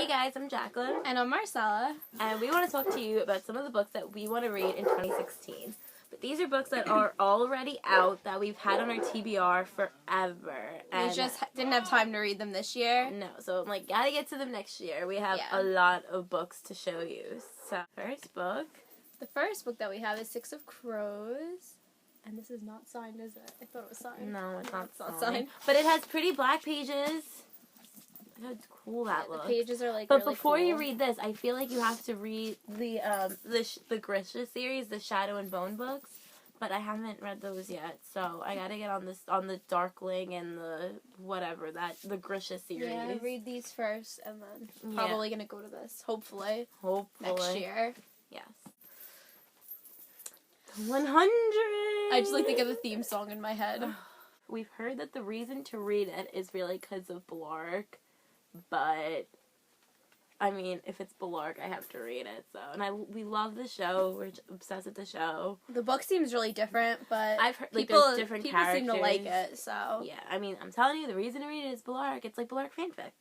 Hey guys, I'm Jacqueline. And I'm Marcella. And we want to talk to you about some of the books that we want to read in 2016. But these are books that are already out that we've had on our TBR forever. And we just didn't have time to read them this year. No, so I'm like, gotta get to them next year. We have a lot of books to show you. So, The first book that we have is Six of Crows. And this is not signed, is it? I thought it was signed. No, it's not signed. But it has pretty black pages. Look how cool that looks. The pages are like. But really before cool. you read this, I feel like you have to read the Grisha series, the Shadow and Bone books. But I haven't read those yet, so I gotta get on the Darkling and the Grisha series. Yeah, read these first, and then probably gonna go to this. Hopefully. Next year. Yes. 100. I just think of the theme song in my head. We've heard that the reason to read it is really because of Blark, but I mean, if it's Blark, I have to read it. So, and we love the show. We're obsessed with the show. The book seems really different, but I've heard there's different people characters. seem to like it. So yeah, I mean, I'm telling you, the reason to read it is Blark. It's like Blark fanfic.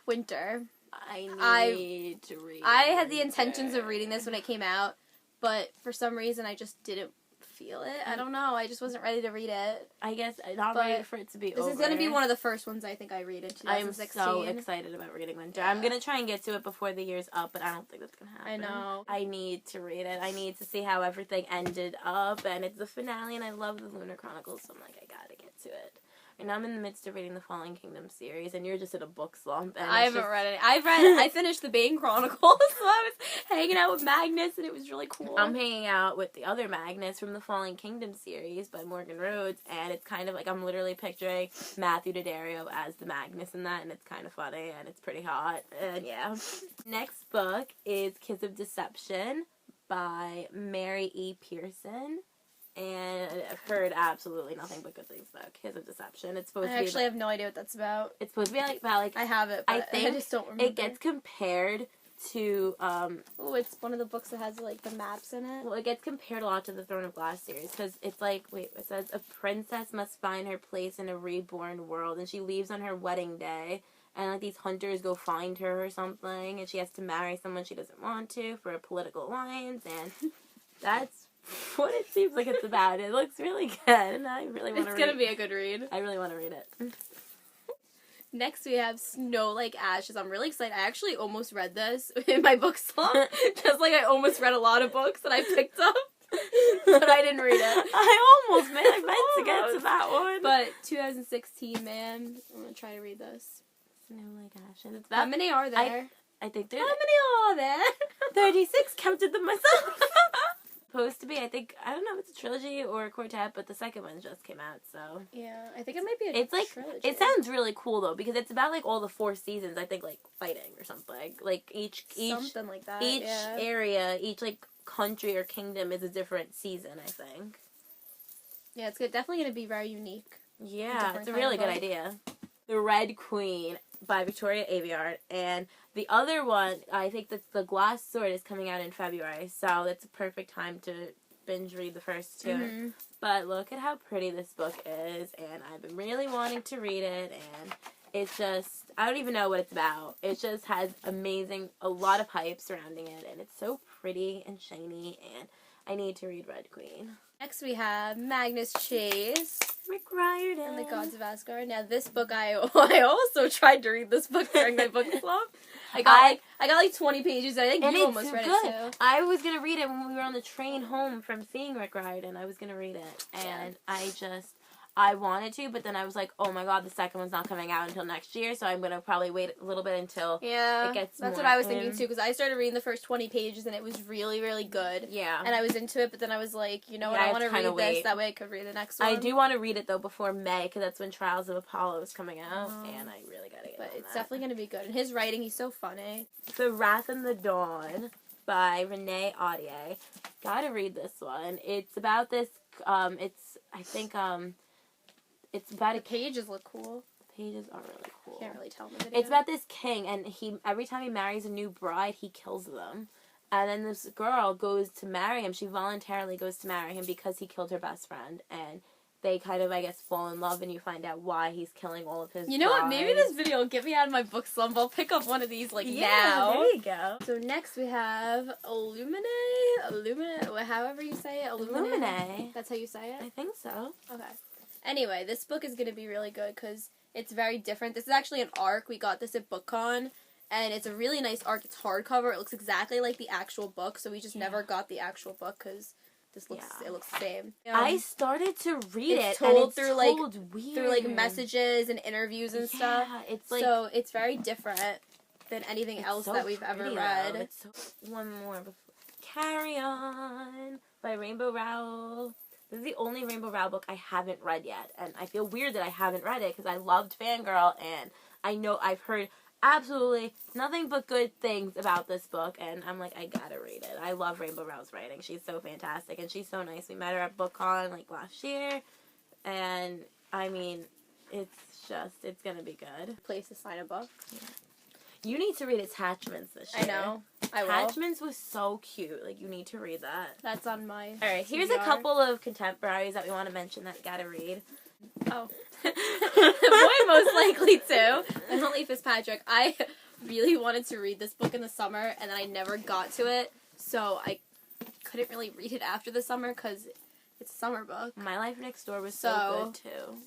Winter. I need to read. I had the intentions of reading this when it came out, but for some reason I just didn't feel it. I don't know. I just wasn't ready to read it. I guess I'm not ready for it to be over. This is going to be one of the first ones I think I read in 2016. I'm so excited about reading Winter. Yeah. I'm going to try and get to it before the year's up, but I don't think that's going to happen. I know. I need to read it. I need to see how everything ended up, and it's the finale, and I love the Lunar Chronicles, so I'm like, I gotta get to it. And I'm in the midst of reading the Fallen Kingdom series, and you're just in a book slump. And I haven't read it. I finished the Bane Chronicles, so I was hanging out with Magnus, and it was really cool. I'm hanging out with the other Magnus from the Fallen Kingdom series by Morgan Rhodes, and it's kind of like I'm literally picturing Matthew Daddario as the Magnus in that, and it's kind of funny, and it's pretty hot, and yeah. Next book is Kiss of Deception by Mary E. Pearson. And I've heard absolutely nothing but good things about Kiss of Deception. It's supposed to be. I actually have no idea what that's about. It's supposed to be about I have it, but I just don't remember. It gets compared to. Oh, it's one of the books that has like the maps in it. Well, it gets compared a lot to the Throne of Glass series because it's like it says a princess must find her place in a reborn world, and she leaves on her wedding day. And, like, these hunters go find her or something, and she has to marry someone she doesn't want to for a political alliance, and that's what it seems like it's about. It looks really good, and I really want to read it. It's going to be a good read. I really want to read it. Next, we have Snow Like Ashes. I'm really excited. I actually almost read this in my book slump, just like I almost read a lot of books that I picked up, but I didn't read it. I meant to get to that one. But 2016, man, I'm going to try to read this. Snow Like Ashes. How many are there? I think there's... How many are there? 36. Counted them myself. Supposed to be, I don't know if it's a trilogy or a quartet, but the second one just came out, so... Yeah, I think it might be a trilogy. It sounds really cool, though, because it's about, like, all the 4 seasons, I think, like, fighting or something. Like, each something like that, each area, each, like, country or kingdom is a different season, I think. Yeah, it's definitely going to be very unique. Yeah, it's a really good idea. The Red Queen by Victoria Aveyard, and the other one, I think that The Glass Sword is coming out in February, so that's a perfect time to binge read the first 2. Mm-hmm. But look at how pretty this book is, and I've been really wanting to read it, and it's just, I don't even know what it's about. It just has a lot of hype surrounding it, and it's so pretty and shiny, and I need to read Red Queen. Next we have Magnus Chase. Rick Riordan. And the Gods of Asgard. Now this book, I also tried to read this book during my book slump. I got like 20 pages. I think you almost read it too. I was gonna read it when we were on the train home from seeing Rick Riordan. I was gonna read it, and I wanted to, but then I was like, oh my god, the second one's not coming out until next year, so I'm gonna probably wait a little bit until it gets that's what I was thinking too, because I started reading the first 20 pages, and it was really, really good. Yeah. And I was into it, but then I was like, you know what, I want to read this, that way I could read the next one. I do want to read it, though, before May, because that's when Trials of Apollo is coming out, and I really gotta get But it's definitely gonna be good, and his writing, he's so funny. The Wrath and the Dawn by Renee Audier. Gotta read this one. It's about this, it's about the pages look cool. The pages are really cool. Can't really tell in the video. It's about this king, and every time he marries a new bride, he kills them. And then this girl goes to marry him. She voluntarily goes to marry him because he killed her best friend. And they kind of, I guess, fall in love, and you find out why he's killing all of his You know what? Maybe brides. this video will get me out of my book slump. I'll pick up one of these, like, Yeah, now. there you go. So next we have Illumine, however you say it. Illumine. That's how you say it? I think so. Okay. Anyway, this book is going to be really good because it's very different. This is actually an ARC. We got this at BookCon, and it's a really nice ARC. It's hardcover. It looks exactly like the actual book, so we just never got the actual book because this looks it looks the same. I started to read it's it, told and it's through weird. through like messages and interviews and stuff. It's like, so it's very different than anything else that we've ever read. One more before. Carry On by Rainbow Rowell. This is the only Rainbow Rowell book I haven't read yet, and I feel weird that I haven't read it because I loved Fangirl, and I know I've heard absolutely nothing but good things about this book, and I'm like, I gotta read it. I love Rainbow Rowell's writing. She's so fantastic, and she's so nice. We met her at BookCon, like, last year, and, I mean, it's gonna be good. Place to sign a book. Yeah. You need to read Attachments this year. I know. I will. Attachments was so cute. Like, you need to read that. That's on my Alright, here's a couple of contemporaries that we want to mention that you gotta read. Oh. Boy, most likely to. Emily Fitzpatrick. I really wanted to read this book in the summer, and then I never got to it, so I couldn't really read it after the summer because it's a summer book. My Life Next Door was so good, too.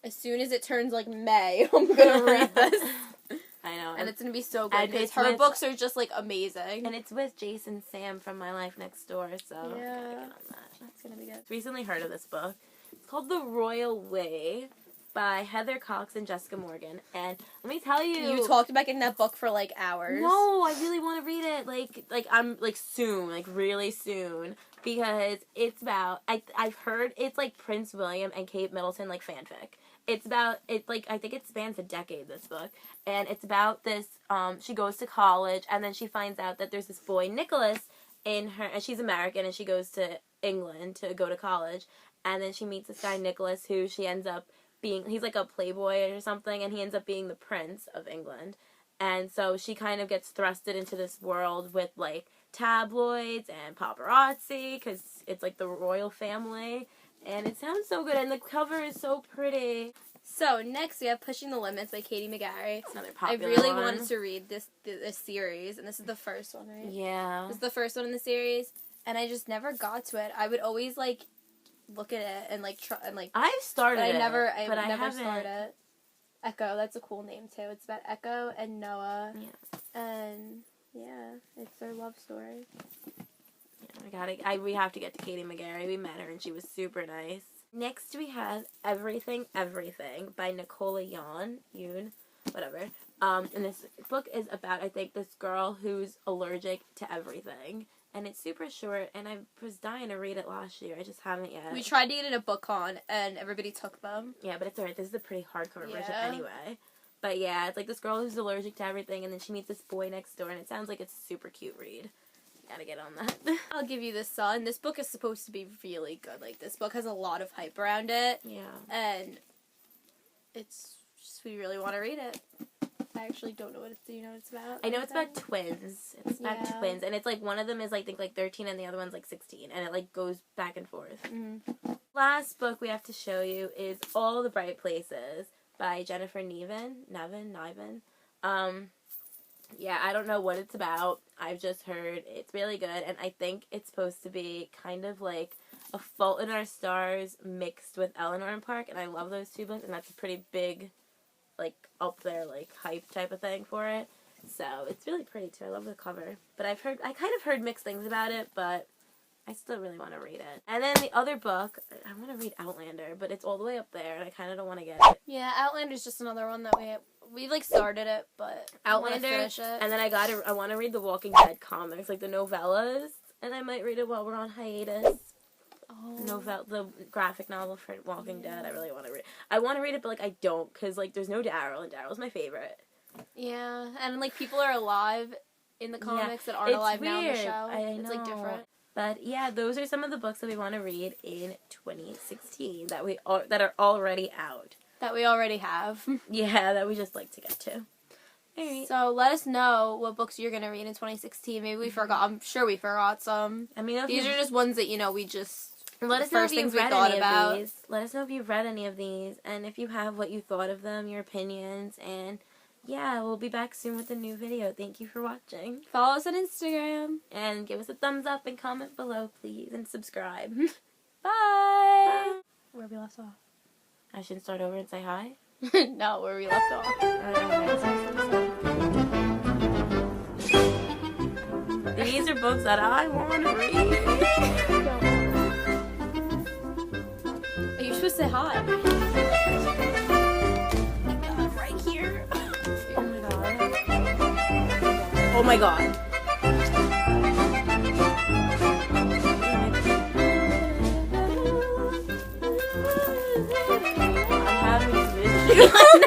As soon as it turns, like, May, I'm gonna read this. I know. And it's gonna be so good because her books are just, like, amazing. And it's with Jason Sam from My Life Next Door, so yeah. I gotta get on that. That's gonna be good. Recently heard of this book. It's called The Royal Way by Heather Cox and Jessica Morgan. And let me tell you... You talked about getting that book for, like, hours. No, I really want to read it. Like I'm, like, soon. Like, really soon. Because it's about... I've heard it's, like, Prince William and Kate Middleton, like, fanfic. It's about, I think it spans a decade, this book, and it's about this, she goes to college, and then she finds out that there's this boy, Nicholas, and she's American, and she goes to England to go to college, and then she meets this guy, Nicholas, who she ends up being, he's like a playboy or something, and he ends up being the prince of England, and so she kind of gets thrusted into this world with, like, tabloids and paparazzi, because it's, like, the royal family. And it sounds so good, and the cover is so pretty. So, next we have Pushing the Limits by Katie McGarry. It's another popular I really one. wanted to read this series, and this is the first one, right? Yeah. This is the first one in the series, and I just never got to it. I would always, like, look at it and, like, try, and, like... I've started but it, I never haven't. started it. Echo, that's a cool name, too. It's about Echo and Noah. Yeah. And, yeah, it's their love story. We have to get to Katie McGarry. We met her, and she was super nice. Next, we have Everything, Everything by Nicola Yoon, whatever. And this book is about, I think, this girl who's allergic to everything. And it's super short, and I was dying to read it last year. I just haven't yet. We tried to get it at BookCon, and everybody took them. Yeah, but it's alright. This is a pretty hardcover version anyway. But yeah, it's like this girl who's allergic to everything, and then she meets this boy next door, and it sounds like it's a super cute read. Gotta get on that. I'll give you this, Sun. This book is supposed to be really good. Like, this book has a lot of hype around it. Yeah. And it's just, we really want to read it. I actually don't know what it's, do you know what it's about? I know it's about twins. It's about twins. And it's like, one of them is, like, I think, like 13 and the other one's like 16. And it, like, goes back and forth. Mm-hmm. Last book we have to show you is All the Bright Places by Jennifer Niven. Yeah, I don't know what it's about. I've just heard it's really good, and I think it's supposed to be kind of like A Fault in Our Stars mixed with Eleanor and Park, and I love those two books, and that's a pretty big, like, up there, like, hype type of thing for it. So, it's really pretty, too. I love the cover. But I kind of heard mixed things about it, but I still really want to read it. And then the other book, I want to read Outlander, but it's all the way up there, and I kind of don't want to get it. Yeah, Outlander's just another one that we like started it, but Outlander, finish it. And then I want to read the Walking Dead comics, like the novellas, and I might read it while we're on hiatus. Oh. The graphic novel for Walking Dead, I really want to read. I want to read it, but, like, I don't, because, like, there's no Daryl, and Daryl's my favorite. Yeah, and, like, people are alive in the comics that aren't alive now in the show. I know. It's, like, different. But, yeah, those are some of the books that we want to read in 2016 that are already out. That we already have. Yeah, that we just like to get to. Alright. So let us know what books you're going to read in 2016. Maybe we forgot. I'm sure we forgot some. I mean, these are just ones that, you know, we just Let us know if first you've things we read thought any about. of these. Let us know if you've read any of these, and if you have, what you thought of them, your opinions, and yeah, we'll be back soon with a new video. Thank you for watching. Follow us on Instagram. And give us a thumbs up and comment below, please, and subscribe. Bye. Where we left off. I should start over and say hi? No, where we left off. These are books that I want to read. Are you supposed to say hi? Right here. Oh my god. I'm having a vision.